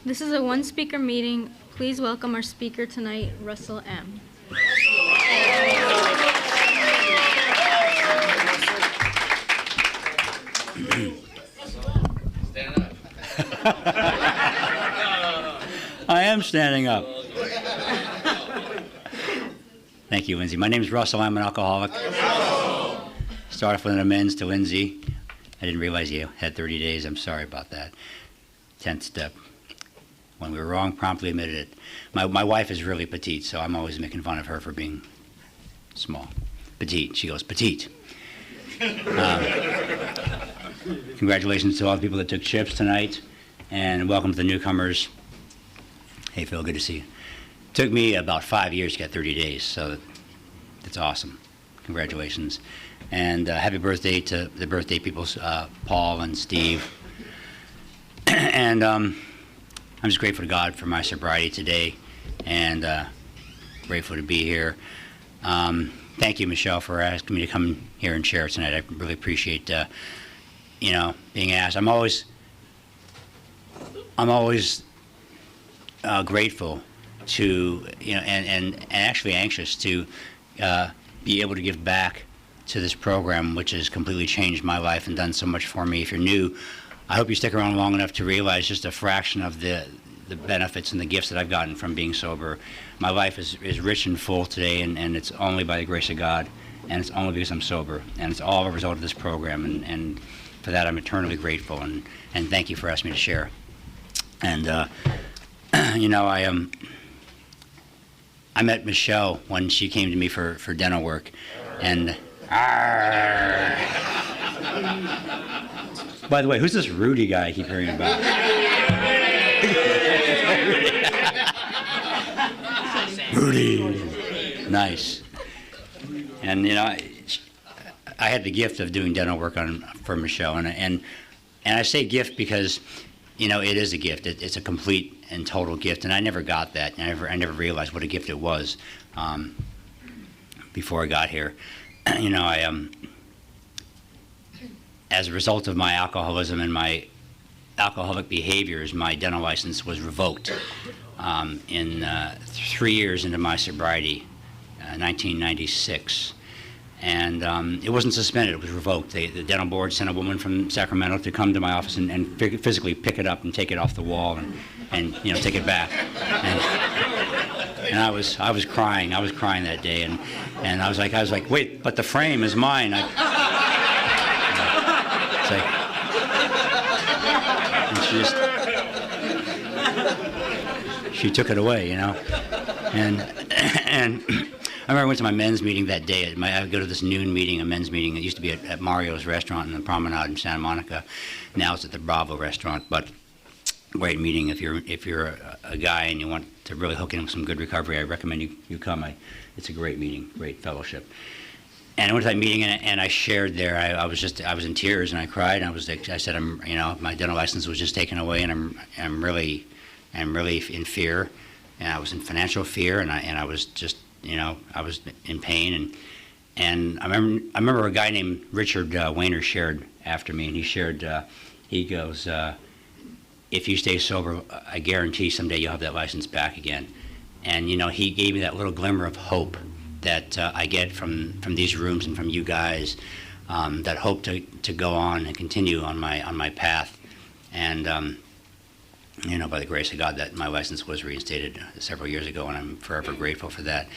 This is a one-speaker meeting. Please welcome our speaker tonight, Russel M. Stand up. I am standing up. Thank you, Lindsay. My name is Russell. I'm an alcoholic. Start off with an amends to Lindsay. I didn't realize you had 30 days. I'm sorry about that. 10th step. When we were wrong, promptly admitted it. My wife is really petite, so I'm always making fun of her for being small. Petite. She goes, petite. Congratulations to all the people that took chips tonight, and welcome to the newcomers. Hey, Phil, good to see you. It took me about 5 years to get 30 days, so that's awesome. Congratulations. And happy birthday to the birthday people, Paul and Steve. And I'm just grateful to God for my sobriety today, and grateful to be here. Thank you, Michelle, for asking me to come here and share tonight. I really appreciate, being asked. I'm always grateful to, and actually anxious to be able to give back to this program, which has completely changed my life and done so much for me. If you're new, I hope you stick around long enough to realize just a fraction of the benefits and the gifts that I've gotten from being sober. My life is rich and full today, and it's only by the grace of God, and it's only because I'm sober, and it's all a result of this program, and for that I'm eternally grateful, and thank you for asking me to share. And I met Michelle when she came to me for dental work, and by the way, who's this Rudy guy I keep hearing about? Rudy. Nice. And I had the gift of doing dental work for Michelle, and I say gift because it is a gift. It's a complete and total gift, and I never got that. I never realized what a gift it was before I got here. As a result of my alcoholism and my alcoholic behaviors, my dental license was revoked in 3 years into my sobriety, 1996. And it wasn't suspended, it was revoked. The dental board sent a woman from Sacramento to come to my office and physically pick it up and take it off the wall and take it back. And I was crying. I was crying that day, and I was like, wait, but the frame is mine. And she took it away, and I remember I went to my men's meeting that day. I would go to this noon meeting, a men's meeting. It used to be at Mario's restaurant in the Promenade in Santa Monica. Now it's at the Bravo restaurant, but great meeting. If you're a guy and you want to really hook in with some good recovery, I recommend you come. It's a great meeting, great fellowship. And I went to that meeting and I shared there. I was in tears and I cried. And I said, my dental license was just taken away, and I'm really in fear, and I was in financial fear, and I was just I was in pain, and I remember a guy named Richard Wayner shared after me, and he shared he goes, if you stay sober, I guarantee someday you'll have that license back again. And he gave me that little glimmer of hope that I get from these rooms and from you guys, that hope to go on and continue on my path. And by the grace of God, that my license was reinstated several years ago, and I'm forever grateful for that.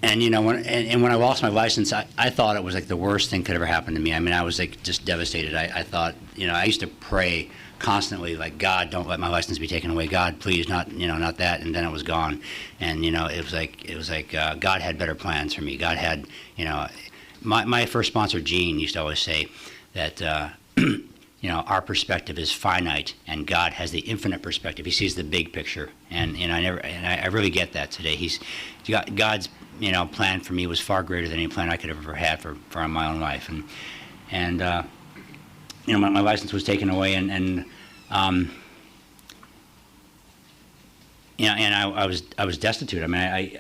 And when I lost my license, I thought it was like the worst thing could ever happen to me. I mean, I was like just devastated. I thought, I used to pray constantly, like, God, don't let my license be taken away. God, please, not that. And then it was gone. And it was like God had better plans for me. God had, my first sponsor, Gene, used to always say that our perspective is finite, and God has the infinite perspective. He sees the big picture, and I really get that today. God's plan for me was far greater than any plan I could have ever had for my own life, and my license was taken away, and I was destitute. I mean,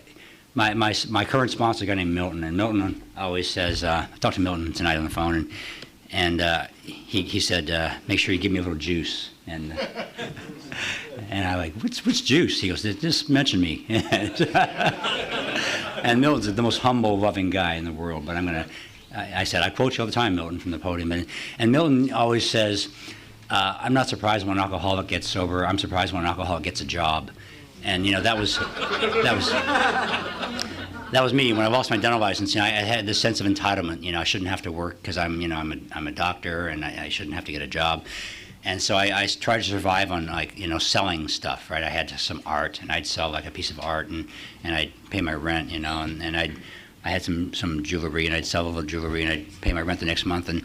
my current sponsor, a guy named Milton, and Milton always says, I talked to Milton tonight on the phone, he said, make sure you give me a little juice. And I like, what's juice? He goes, just mention me. And Milton's the most humble, loving guy in the world. But I said, I quote you all the time, Milton, from the podium. And Milton always says, I'm not surprised when an alcoholic gets sober. I'm surprised when an alcoholic gets a job. And that was me. When I lost my dental license, I had this sense of entitlement. I shouldn't have to work because I'm a doctor, and I shouldn't have to get a job. And so I tried to survive on selling stuff, right? I had some art, and I'd sell like a piece of art, and I'd pay my rent, and I had some jewelry, and I'd sell a little jewelry, and I'd pay my rent the next month, and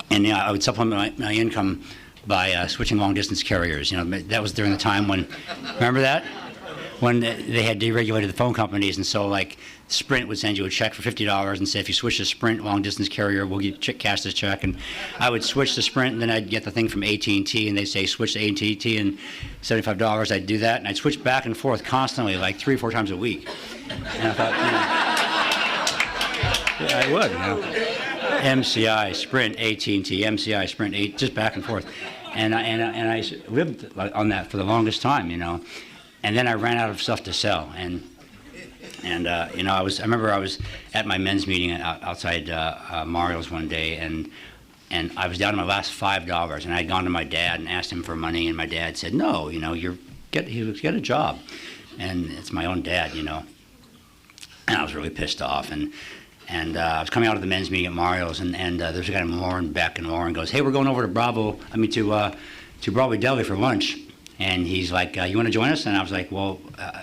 I would supplement my income by switching long-distance carriers. That was during the time when, remember that? When they had deregulated the phone companies, and so like Sprint would send you a check for $50 and say, if you switch to Sprint long-distance carrier, we'll cash this check. And I would switch to Sprint, and then I'd get the thing from AT&T, and they'd say switch to AT&T and $75. I'd do that, and I'd switch back and forth constantly, like 3 or 4 times a week. And I thought, yeah, I would. MCI, Sprint, AT&T, MCI, Sprint, just back and forth. And I lived on that for the longest time, And then I ran out of stuff to sell, I remember I was at my men's meeting outside Mario's one day, and I was down to my last $5, and I had gone to my dad and asked him for money, and my dad said, no, get a job, and it's my own dad, and I was really pissed off, and I was coming out of the men's meeting at Mario's, and there's a guy named Lauren Beck, and Lauren goes, hey, we're going over to Broadway Deli for lunch. And he's like, you want to join us? And I was like, well,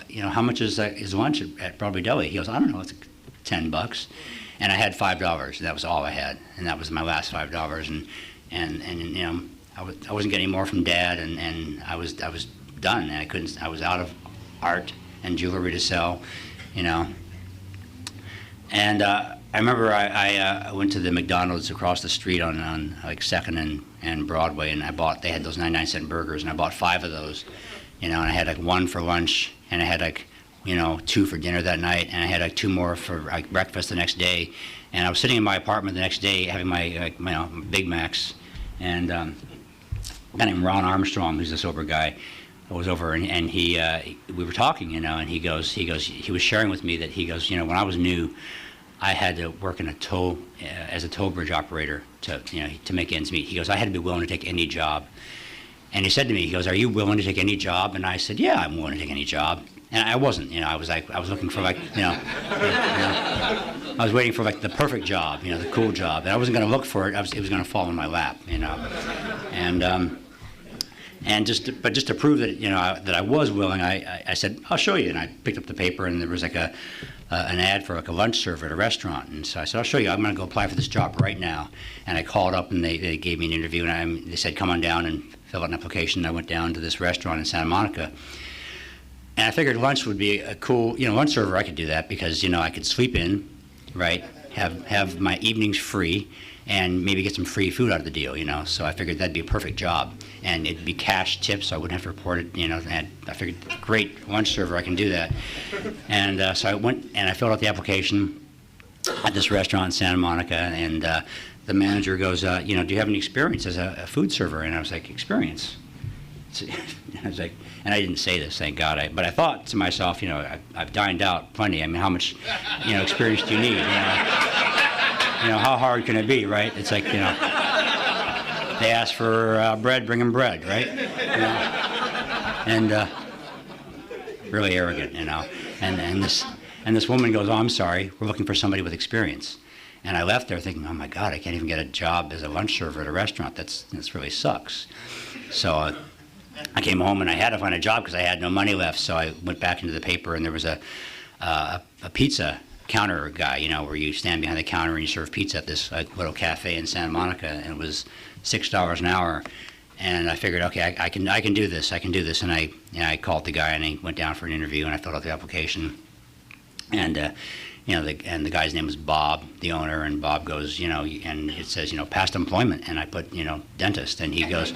how much is lunch at Broadway Deli? He goes, I don't know, it's $10. And I had $5. That was all I had, and that was my last $5. And I wasn't getting more from Dad, and I was done. And I was out of art and jewelry to sell, And I remember I went to the McDonald's across the street on like 2nd and Broadway, and they had those 99-cent burgers, and I bought 5 of those, and I had like 1 for lunch, and I had like 2 for dinner that night, and I had like 2 more for like breakfast the next day. And I was sitting in my apartment the next day having my Big Macs, and a guy named Ron Armstrong, who's a sober guy, was over, and we were talking, and he was sharing with me that when I was new, I had to work in as a toll bridge operator to make ends meet. He goes, I had to be willing to take any job. And he said to me, he goes, are you willing to take any job? And I said, yeah, I'm willing to take any job. And I wasn't, I was looking for I was waiting for like the perfect job, the cool job. And I wasn't going to look for it. It was going to fall in my lap, And just to prove that that I was willing, I said, I'll show you. And I picked up the paper, and there was like an ad for like a lunch server at a restaurant. And so I said, I'll show you. I'm going to go apply for this job right now. And I called up, and they gave me an interview, and they said, come on down and fill out an application. And I went down to this restaurant in Santa Monica. And I figured lunch would be a cool, lunch server. I could do that because I could sleep in, right? Have my evenings free, and maybe get some free food out of the deal, So I figured that'd be a perfect job, and it'd be cash tips, so I wouldn't have to report it, And I figured, great, lunch server, I can do that. And so I went and I filled out the application at this restaurant in Santa Monica, and the manager goes, do you have any experience as a food server? And I was like, experience? I was like, and I didn't say this, thank God. But I thought to myself, I've dined out plenty. I mean, how much, experience do you need? How hard can it be, right? It's like, they ask for bread, bring them bread, right? And really arrogant, And this woman goes, oh, I'm sorry, we're looking for somebody with experience. And I left there thinking, oh my God, I can't even get a job as a lunch server at a restaurant. That's really sucks. So I came home and I had to find a job because I had no money left. So I went back into the paper, and there was a pizza counter guy, where you stand behind the counter and you serve pizza at this little cafe in Santa Monica, and it was $6 an hour. And I figured, okay, I can do this. And I called the guy, and he went down for an interview, and I filled out the application. And the guy's name was Bob, the owner, and Bob goes, and it says, past employment, and I put, dentist, and he goes,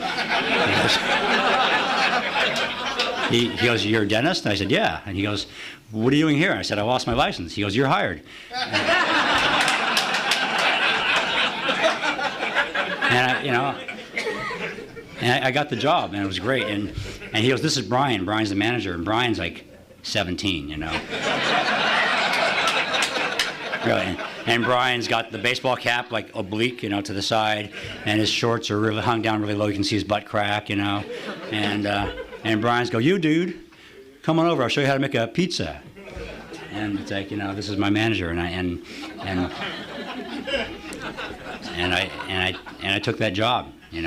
you're a dentist? And I said, yeah. And he goes, what are you doing here? And I said, I lost my license. He goes, you're hired. And I got the job, and it was great. And he goes, "This is Brian. Brian's the manager." And Brian's like 17, Really. And Brian's got the baseball cap like oblique, to the side, and his shorts are really hung down really low. You can see his butt crack, And Brian's go, "You dude, come on over. I'll show you how to make a pizza." And it's like, this is my manager, and I took that job, we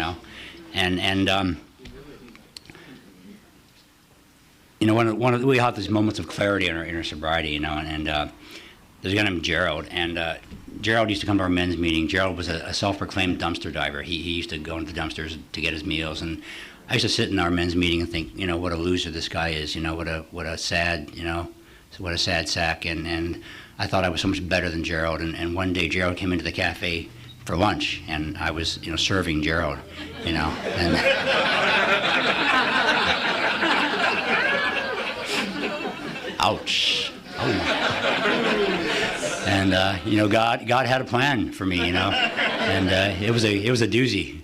have these moments of clarity in our inner sobriety, there's a guy named Gerald, and Gerald used to come to our men's meeting. Gerald was a self-proclaimed dumpster diver. He used to go into the dumpsters to get his meals, and I used to sit in our men's meeting and think, what a loser this guy is, what a sad, what a sad sack, and I thought I was so much better than Gerald, and one day Gerald came into the cafe for lunch, and I was, serving Gerald, and ouch. Oh. And God had a plan for me, and it was a doozy,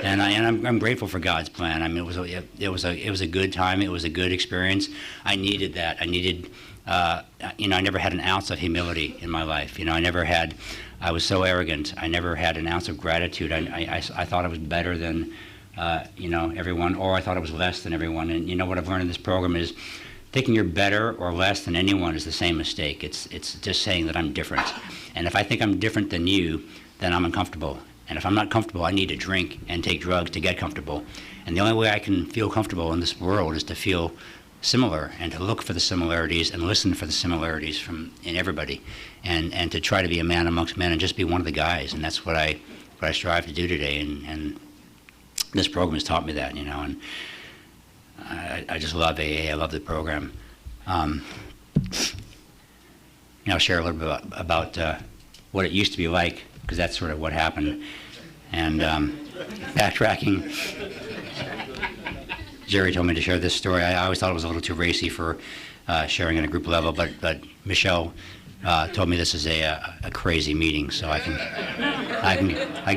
and I'm grateful for God's plan. I mean, it was a good time. It was a good experience. I needed that. I needed, I never had an ounce of humility in my life. I was so arrogant. I never had an ounce of gratitude. I thought I was better than, everyone, or I thought I was less than everyone. And what I've learned in this program is, thinking you're better or less than anyone is the same mistake. It's just saying that I'm different. And if I think I'm different than you, then I'm uncomfortable. And if I'm not comfortable, I need to drink and take drugs to get comfortable. And the only way I can feel comfortable in this world is to feel similar and to look for the similarities and listen for the similarities in everybody. And to try to be a man amongst men and just be one of the guys. And that's what I strive to do today. And this program has taught me that, and I just love AA. I love the program. I'll share a little bit about what it used to be like, because that's sort of what happened. And backtracking, Jerry told me to share this story. I always thought it was a little too racy for sharing at a group level, but Michelle told me this is a crazy meeting, so I can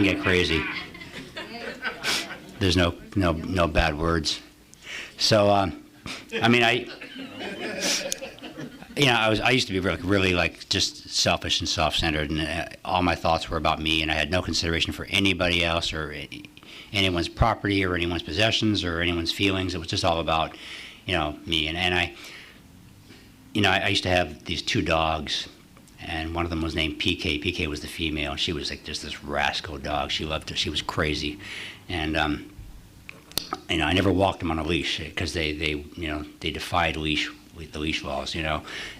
get crazy. There's no bad words. So, I used to be really like just selfish and self-centered, and all my thoughts were about me, and I had no consideration for anybody else or anyone's property or anyone's possessions or anyone's feelings. It was just all about, me. And I used to have these two dogs, and one of them was named PK. PK was the female, and she was like just this rascal dog. She was crazy, and I never walked them on a leash because they defied the leash laws,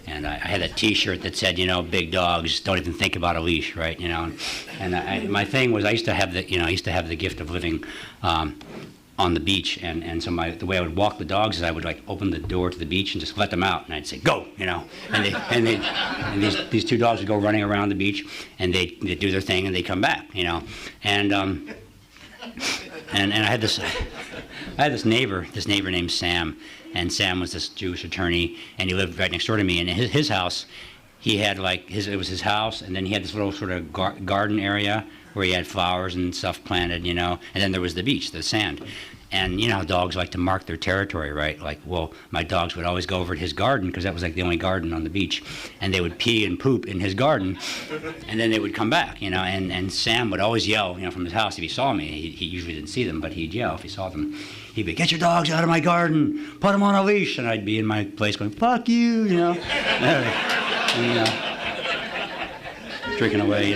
And I had that T-shirt that said, big dogs don't even think about a leash, right? And my thing was I used to have the gift of living on the beach, and so the way I would walk the dogs is I would like open the door to the beach and just let them out, and I'd say go, and these two dogs would go running around the beach, and they'd do their thing and they'd come back, And I had this neighbor named Sam, and Sam was this Jewish attorney, and he lived right next door to me. And in his house, he had it was his house, and then he had this little sort of garden area where he had flowers and stuff planted, and then there was the beach, the sand. And how dogs like to mark their territory, right? Like, well, my dogs would always go over to his garden because that was like the only garden on the beach, and they would pee and poop in his garden, and then they would come back, and Sam would always yell, from his house if he saw me. He usually didn't see them, but he'd yell if he saw them. He'd be, "Get your dogs out of my garden, put them on a leash," and I'd be in my place going, "Fuck you," drinking away,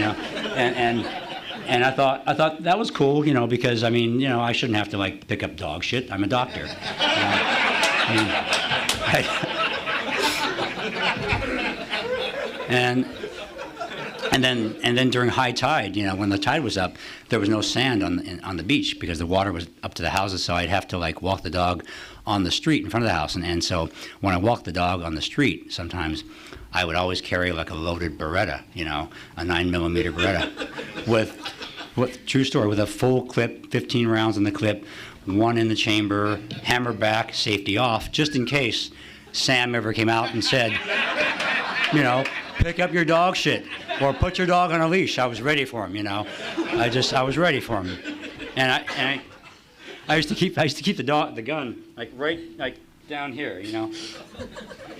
And I thought that was cool, because I shouldn't have to like pick up dog shit. I'm a doctor. And then during high tide, when the tide was up, there was no sand on the beach because the water was up to the houses. So I'd have to like walk the dog on the street in front of the house. And so when I walked the dog on the street, sometimes I would always carry like a loaded Beretta, a 9mm Beretta with true story, with a full clip, 15 rounds in the clip, one in the chamber, hammer back, safety off, just in case Sam ever came out and said, pick up your dog shit, or put your dog on a leash. I was ready for him, you know. I was ready for him, and I used to keep the gun right down here, you know,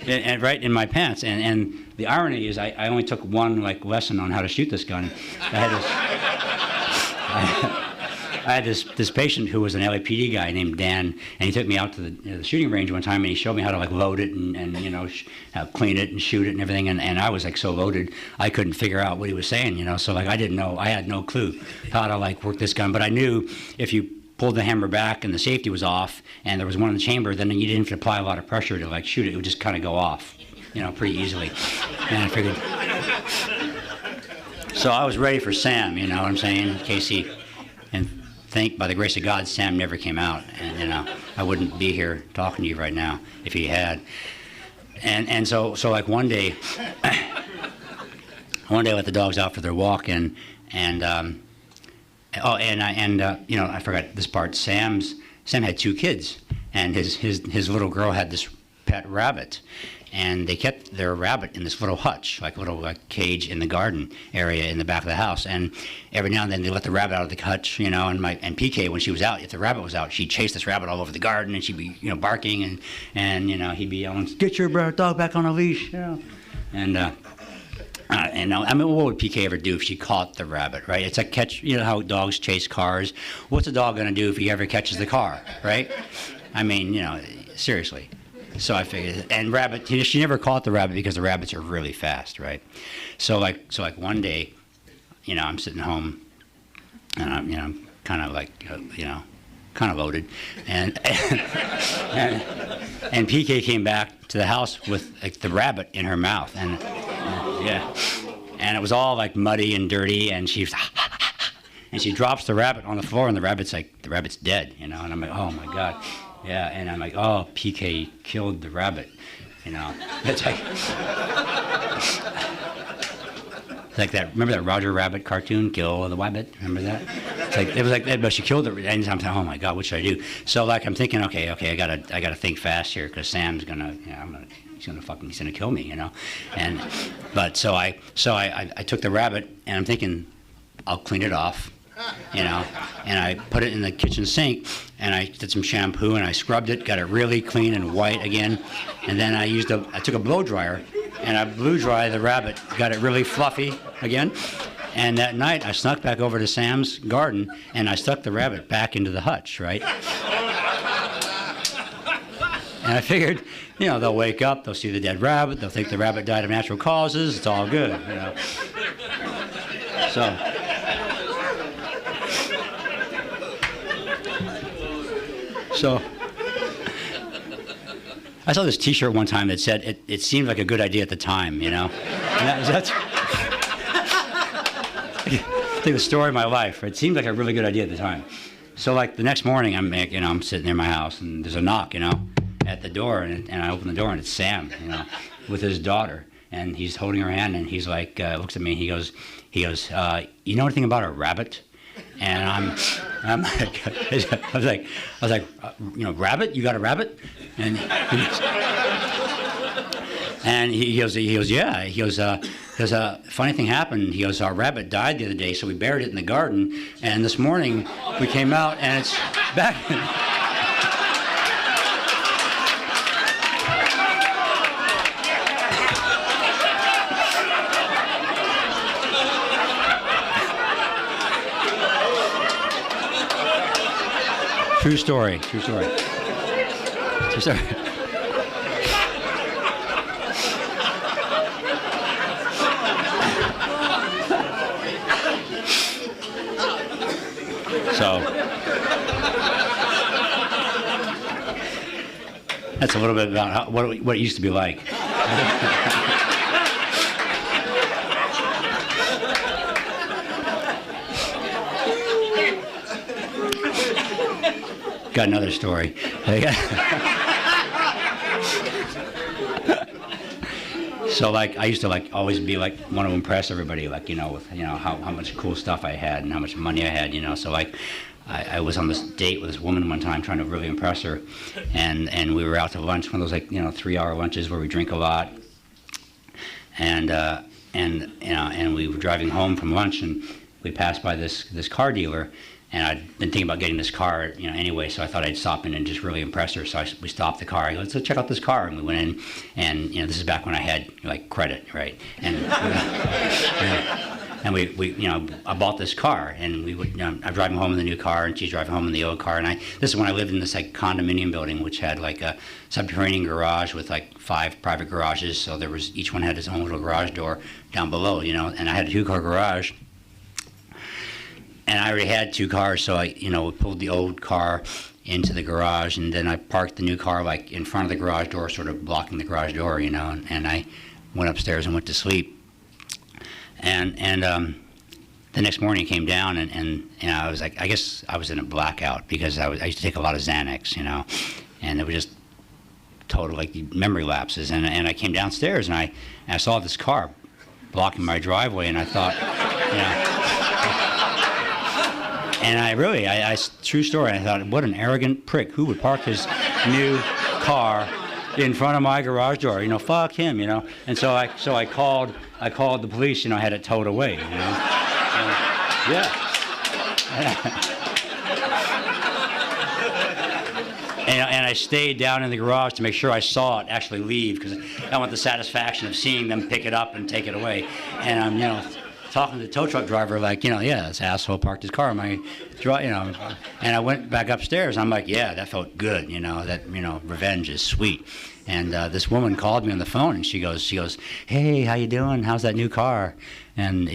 and right in my pants. And the irony is, I only took one lesson on how to shoot this gun. I had this patient who was an LAPD guy named Dan, and he took me out to the shooting range one time, and he showed me how to load it and you know, how to clean it and shoot it and everything. And I was so loaded, I couldn't figure out what he was saying, you know. So I didn't know, I had no clue how to work this gun. But I knew if you pulled the hammer back and the safety was off, and there was one in the chamber, then you didn't have to apply a lot of pressure to shoot it. It would just kind of go off, you know, pretty easily. And I figured. So I was ready for Sam, you know what I'm saying, in case he. And by the grace of God, Sam never came out, and you know, I wouldn't be here talking to you right now if he had. And so one day I let the dogs out for their walk, and you know, I forgot this part. Sam had 2 kids, and his little girl had this pet rabbit. And they kept their rabbit in this little hutch, little cage in the garden area in the back of the house. And every now and then they let the rabbit out of the hutch, you know. And PK, when she was out, if the rabbit was out, she'd chase this rabbit all over the garden, and she'd be, you know, barking, and you know, he'd be yelling, "Get your dog back on a leash," you know. And I mean, what would PK ever do if she caught the rabbit, right? It's like catch, you know how dogs chase cars. What's a dog gonna do if he ever catches the car, right? I mean, you know, seriously. So I figured, and rabbit, she never caught the rabbit because the rabbits are really fast, right? So one day, you know, I'm sitting home, and I'm, you know, kind of you know, kind of loaded, and PK came back to the house with the rabbit in her mouth, and yeah, and it was all muddy and dirty, and she drops the rabbit on the floor, and the rabbit's dead, you know, and I'm like, oh my God. Yeah, and I'm like, oh, PK killed the rabbit, you know. It's like that. Remember that Roger Rabbit cartoon, Kill the Rabbit? Remember that? It was like that, but she killed it. And I'm thinking, oh my God, what should I do? So I'm thinking, okay, I gotta think fast here, because Sam's gonna, you know, he's gonna kill me, you know. And so I took the rabbit, and I'm thinking, I'll clean it off. You know, and I put it in the kitchen sink, and I did some shampoo, and I scrubbed it, got it really clean and white again, and then I took a blow dryer, and I blew dry the rabbit, got it really fluffy again, and that night I snuck back over to Sam's garden, and I stuck the rabbit back into the hutch, right? And I figured, you know, they'll wake up, they'll see the dead rabbit, they'll think the rabbit died of natural causes, it's all good, you know. So I saw this T-shirt one time that said, it seemed like a good idea at the time, you know. And that's I think the story of my life. It seemed like a really good idea at the time. So the next morning, I'm sitting near my house, and there's a knock, you know, at the door, and I open the door, and it's Sam, you know, with his daughter, and he's holding her hand, and he's looks at me, and he goes, you know anything about a rabbit? And I'm like, I was like, you know, rabbit? You got a rabbit? And he goes, yeah. He goes, there's a funny thing happened. He goes, our rabbit died the other day, so we buried it in the garden. And this morning we came out, and it's back. True story. So that's a little bit about what it used to be like. Got another story. So I used to always be want to impress everybody, with how much cool stuff I had and how much money I had, So I was on this date with this woman one time trying to really impress her, and we were out to lunch, one of those 3-hour lunches where we drink a lot, and and we were driving home from lunch, and we passed by this car dealer, and I'd been thinking about getting this car, anyway, so I thought I'd stop in and just really impress her. So we stopped the car. I go, let's check out this car, and we went in, and this is back when I had like credit, right? And and I bought this car, and I'm driving home in the new car, and she's driving home in the old car, and this is when I lived in this like condominium building, which had like a subterranean garage with like 5 private garages. So each one had its own little garage door down below, and I had a 2-car garage. And I already had 2 cars, so I, pulled the old car into the garage, and then I parked the new car like in front of the garage door, sort of blocking the garage door, and I went upstairs and went to sleep. And the next morning I came down, and I was like, I guess I was in a blackout because I used to take a lot of Xanax, and it was just total like memory lapses. And I came downstairs, and I saw this car blocking my driveway, and I thought, and I true story, I thought, what an arrogant prick. Who would park his new car in front of my garage door? Fuck him, And so I called the police, I had it towed away, yeah. And I stayed down in the garage to make sure I saw it actually leave, because I want the satisfaction of seeing them pick it up and take it away. And I'm, talking to the tow truck driver like, yeah, this asshole parked his car in my drive, And I went back upstairs. I'm like, yeah, that felt good, that, revenge is sweet. And this woman called me on the phone, and she goes, hey, how you doing? How's that new car? And,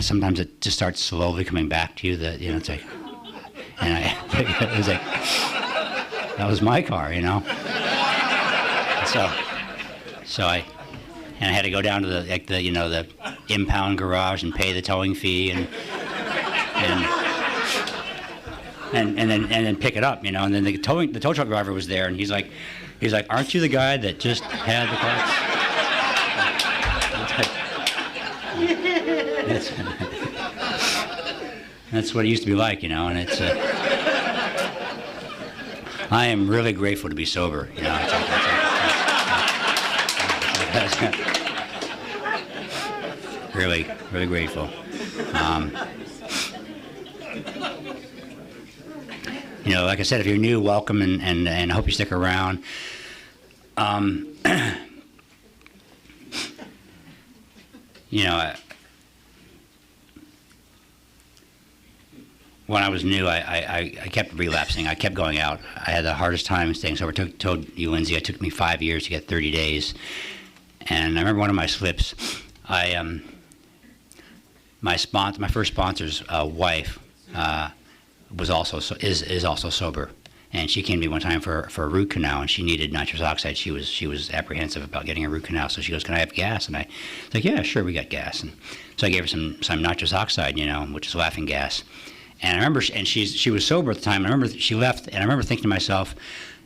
sometimes it just starts slowly coming back to you that, it's like, and it was like, that was my car, So I had to go down to the impound garage and pay the towing fee and then pick it up, And then the tow truck driver was there, and he's like, aren't you the guy that just had the car? That's what it used to be like, And it's. I am really grateful to be sober, Really, really grateful. Like I said, if you're new, welcome, and I hope you stick around. When I was new, I kept relapsing. I kept going out. I had the hardest time staying sober. I told you, Lindsay, it took me 5 years to get 30 days. And I remember one of my slips, my first sponsor's wife is also sober, and she came to me one time for a root canal, and she needed nitrous oxide. She was apprehensive about getting a root canal, so she goes, "Can I have gas?" And I was like, "Yeah, sure, we got gas." And so I gave her some nitrous oxide, which is laughing gas. And I remember, she was sober at the time. I remember she left, and I remember thinking to myself,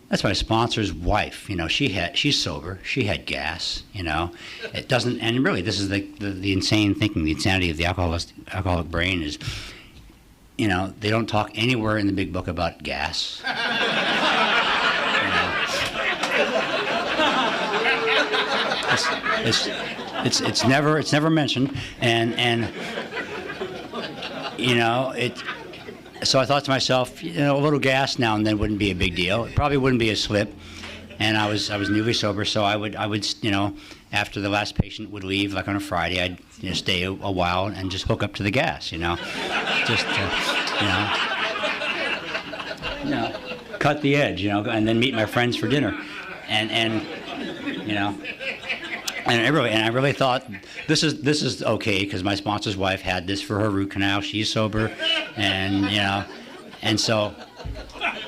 that's my sponsor's wife. She's sober. She had gas. It doesn't. And really, this is the insane thinking, the insanity of the alcoholic brain is. They don't talk anywhere in the big book about gas. It's never mentioned, and So I thought to myself, a little gas now and then wouldn't be a big deal. It probably wouldn't be a slip. And I was newly sober, so I would after the last patient would leave, like on a Friday, I'd stay a while and just hook up to the gas, just cut the edge, and then meet my friends for dinner, and I really thought this is okay because my sponsor's wife had this for her root canal. She's sober, and and so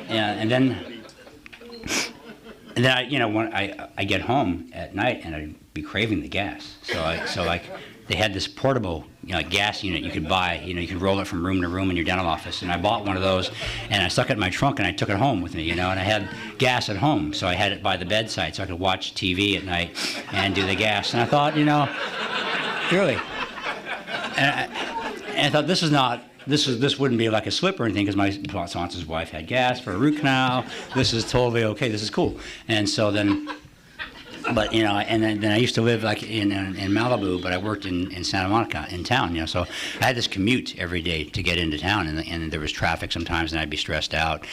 and then when I get home at night and I'd be craving the gas. So like they had this portable gas unit you could buy. You could roll it from room to room in your dental office, and I bought one of those, and I stuck it in my trunk, and I took it home with me, and I had gas at home, so I had it by the bedside, so I could watch TV at night and do the gas. And I thought, really, and I thought this wouldn't be like a slip or anything because my sponsor's wife had gas for a root canal. This is totally okay. This is cool. And so then But and then I used to live like in Malibu, but I worked in Santa Monica in town. So I had this commute every day to get into town, and there was traffic sometimes, and I'd be stressed out.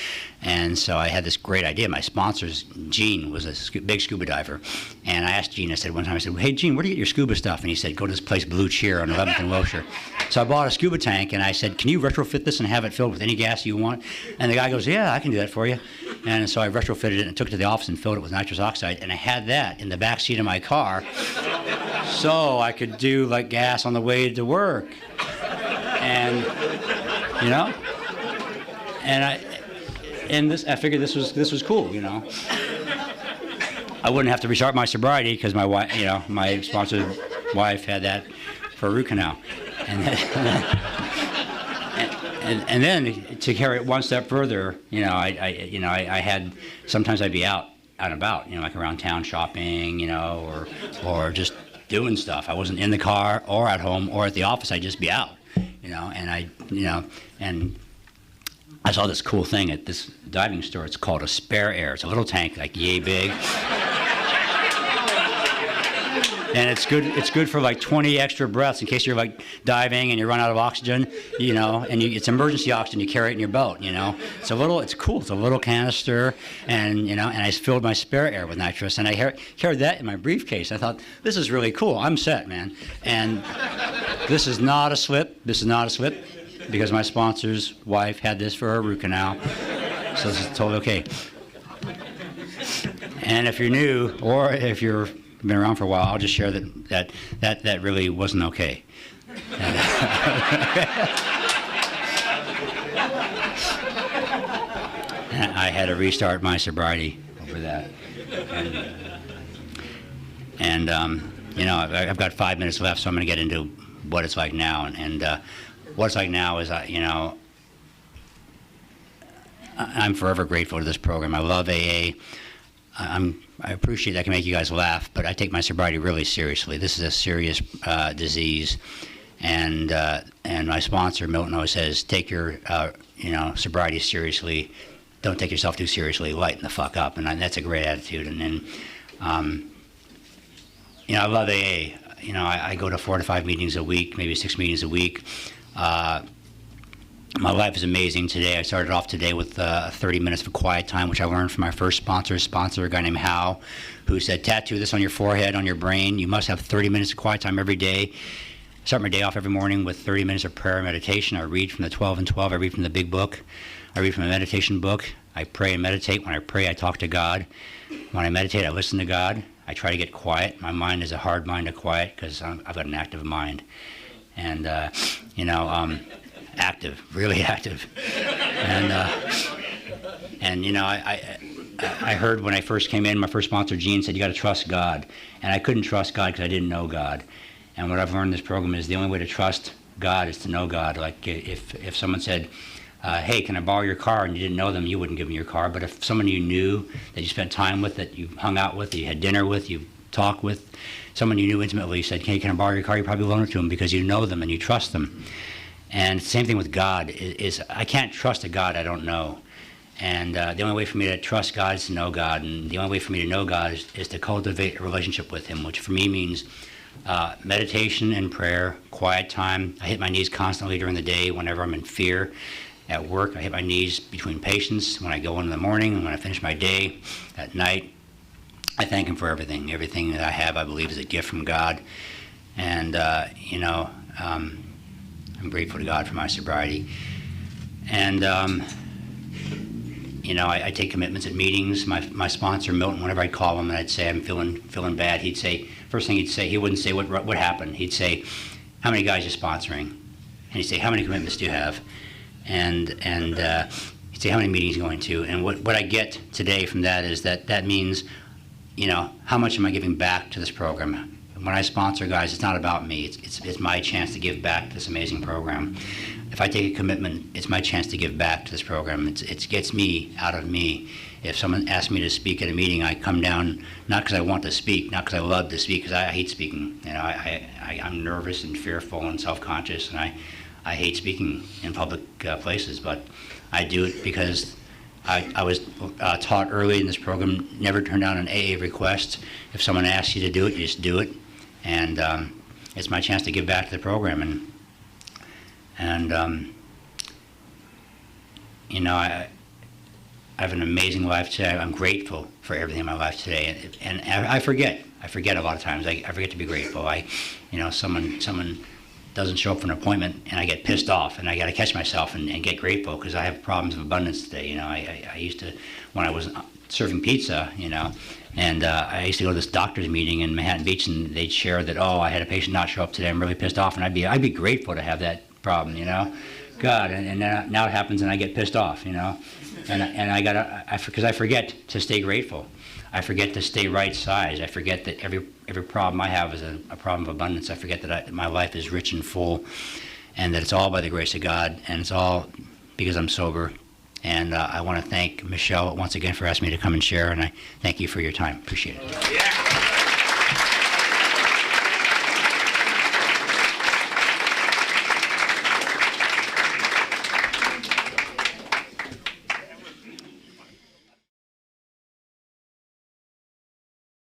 And so I had this great idea. My sponsor's Gene was a big scuba diver, and I asked Gene. I said one time, "Hey Gene, where do you get your scuba stuff?" And he said, "Go to this place, Blue Cheer on 11th and Wilshire." So I bought a scuba tank, and I said, "Can you retrofit this and have it filled with any gas you want?" And the guy goes, "Yeah, I can do that for you." And so I retrofitted it and took it to the office and filled it with nitrous oxide, and I had that in the back seat of my car, so I could do like gas on the way to work, and I figured this was cool, I wouldn't have to restart my sobriety because my wife, my sponsor's wife had that for a root canal, and then to carry it one step further, I had sometimes I'd be out and about, like around town shopping, or just doing stuff. I wasn't in the car or at home or at the office. I'd just be out, and I saw this cool thing at this diving store. It's called a spare air. It's a little tank, like yay big. And it's good for like 20 extra breaths in case you're like diving and you run out of oxygen, and it's emergency oxygen. You carry it in your boat, It's cool. It's a little canister, and and I filled my spare air with nitrous, and I carried that in my briefcase. I thought, this is really cool. I'm set, man. And this is not a slip. Because my sponsor's wife had this for her root canal, so this is totally okay. And if you're new, or if you've been around for a while, I'll just share that really wasn't okay. I had to restart my sobriety over that, and I've got 5 minutes left, so I'm going to get into what it's like now, and what it's like now is, I'm forever grateful to this program. I love AA. I appreciate that I can make you guys laugh, but I take my sobriety really seriously. This is a serious disease, and my sponsor Milton always says, take your sobriety seriously. Don't take yourself too seriously. Lighten the fuck up, and that's a great attitude. And then, I love AA. I go to 4 to 5 meetings a week, maybe 6 meetings a week. My life is amazing today. I started off today with 30 minutes of quiet time, which I learned from my first sponsor, a guy named Hal, who said, tattoo this on your forehead, on your brain. You must have 30 minutes of quiet time every day. I start my day off every morning with 30 minutes of prayer and meditation. I read from the 12 and 12. I read from the big book. I read from a meditation book. I pray and meditate. When I pray, I talk to God. When I meditate, I listen to God. I try to get quiet. My mind is a hard mind to quiet because I've got an active mind. And, active, really active. And I heard when I first came in, my first sponsor, Gene, said, you got to trust God. And I couldn't trust God because I didn't know God. And what I've learned in this program is the only way to trust God is to know God. Like if someone said, hey, can I borrow your car? And you didn't know them, you wouldn't give them your car. But if someone you knew, that you spent time with, that you hung out with, that you had dinner with, you talked with, someone you knew intimately said, hey, can I borrow your car? You probably loan it to them because you know them and you trust them. And same thing with God is I can't trust a God I don't know. And the only way for me to trust God is to know God. And the only way for me to know God is to cultivate a relationship with Him, which for me means meditation and prayer, quiet time. I hit my knees constantly during the day whenever I'm in fear. At work, I hit my knees between patients when I go in the morning and when I finish my day. At night, I thank Him for everything. Everything that I have, I believe, is a gift from God. And, I'm grateful to God for my sobriety. And, I take commitments at meetings. My sponsor, Milton, whenever I'd call him and I'd say I'm feeling bad, he'd say, first thing he'd say, he wouldn't say what happened. He'd say, how many guys are you sponsoring? And he'd say, how many commitments do you have? And he'd say, how many meetings are you going to? And what I get today from that is that means, how much am I giving back to this program? When I sponsor guys, it's not about me. It's my chance to give back to this amazing program. If I take a commitment, it's my chance to give back to this program. It gets me out of me. If someone asks me to speak at a meeting, I come down not because I want to speak, not because I love to speak, because I hate speaking. I'm nervous and fearful and self-conscious, and I hate speaking in public places. But I do it because I was taught early in this program, never turn down an AA request. If someone asks you to do it, you just do it. And it's my chance to give back to the program. And you know, I have an amazing life today. I'm grateful for everything in my life today. And I forget a lot of times. I forget to be grateful. You know, someone doesn't show up for an appointment, and I get pissed off, and I got to catch myself and get grateful, because I have problems of abundance today. You know, I used to, when I was serving pizza, you know, and I used to go to this doctor's meeting in Manhattan Beach, and they'd share that, oh, I had a patient not show up today, I'm really pissed off, and I'd be grateful to have that problem, you know. God, and now it happens, and I get pissed off, you know, and because I forget to stay grateful. I forget to stay right size. I forget that every problem I have is a problem of abundance. I forget that my life is rich and full, and that it's all by the grace of God, and it's all because I'm sober. And I want to thank Michelle once again for asking me to come and share, and I thank you for your time. Appreciate it. Yeah.